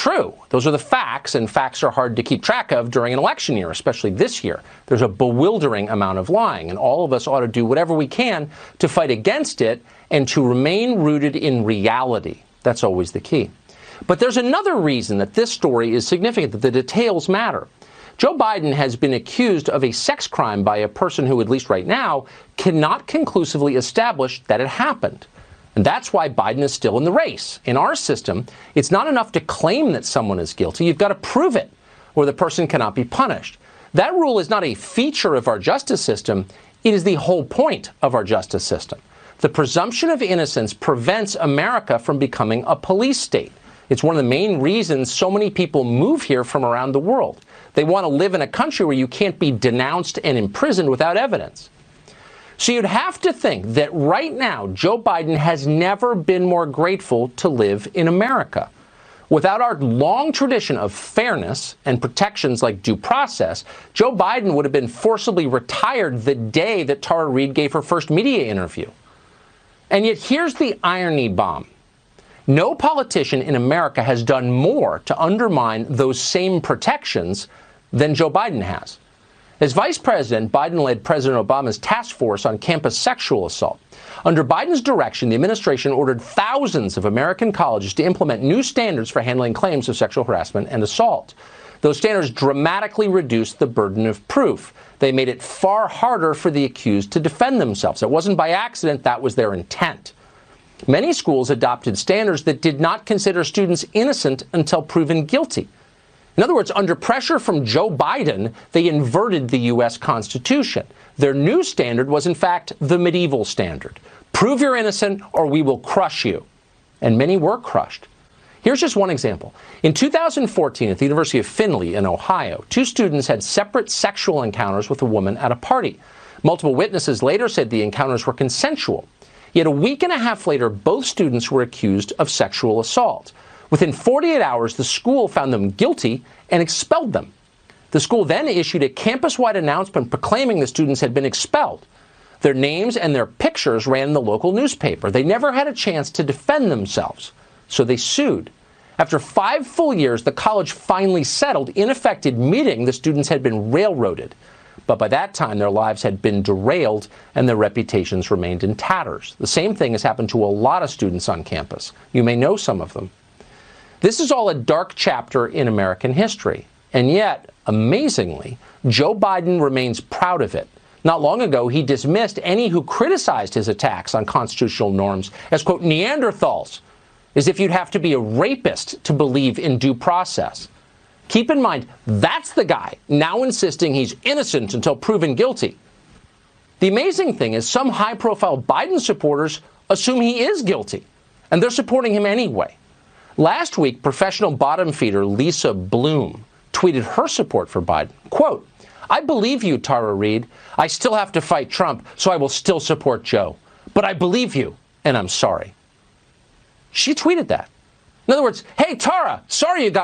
true. Those are the facts, and facts are hard to keep track of during an election year, especially this year. There's a bewildering amount of lying, and all of us ought to do whatever we can to fight against it and to remain rooted in reality. That's always the key. But there's another reason that this story is significant, that the details matter. Joe Biden has been accused of a sex crime by a person who, at least right now, cannot conclusively establish that it happened. And that's why Biden is still in the race. In our system, it's not enough to claim that someone is guilty. You've got to prove it, or the person cannot be punished. That rule is not a feature of our justice system. It is the whole point of our justice system. The presumption of innocence prevents America from becoming a police state. It's one of the main reasons so many people move here from around the world. They want to live in a country where you can't be denounced and imprisoned without evidence. So you'd have to think that right now, Joe Biden has never been more grateful to live in America. Without our long tradition of fairness and protections like due process, Joe Biden would have been forcibly retired the day that Tara Reade gave her first media interview. And yet here's the irony bomb. No politician in America has done more to undermine those same protections than Joe Biden has. As vice president, Biden led President Obama's task force on campus sexual assault. Under Biden's direction, the administration ordered thousands of American colleges to implement new standards for handling claims of sexual harassment and assault. Those standards dramatically reduced the burden of proof. They made it far harder for the accused to defend themselves. It wasn't by accident, that was their intent. Many schools adopted standards that did not consider students innocent until proven guilty. In other words, under pressure from Joe Biden, they inverted the U.S. Constitution. Their new standard was, in fact, the medieval standard. Prove you're innocent or we will crush you. And many were crushed. Here's just one example. In 2014, at the University of Findlay in Ohio, two students had separate sexual encounters with a woman at a party. Multiple witnesses later said the encounters were consensual. Yet a week and a half later, both students were accused of sexual assault. Within 48 hours, the school found them guilty and expelled them. The school then issued a campus-wide announcement proclaiming the students had been expelled. Their names and their pictures ran in the local newspaper. They never had a chance to defend themselves, so they sued. After 5 full years, the college finally settled, in effect admitting the students had been railroaded. But by that time, their lives had been derailed and their reputations remained in tatters. The same thing has happened to a lot of students on campus. You may know some of them. This is all a dark chapter in American history. And yet, amazingly, Joe Biden remains proud of it. Not long ago, he dismissed any who criticized his attacks on constitutional norms as, quote, Neanderthals, as if you'd have to be a rapist to believe in due process. Keep in mind, that's the guy now insisting he's innocent until proven guilty. The amazing thing is some high-profile Biden supporters assume he is guilty, and they're supporting him anyway. Last week, professional bottom feeder Lisa Bloom tweeted her support for Biden. Quote, I believe you, Tara Reade. I still have to fight Trump, so I will still support Joe. But I believe you, and I'm sorry. She tweeted that. In other words, hey, Tara, sorry you got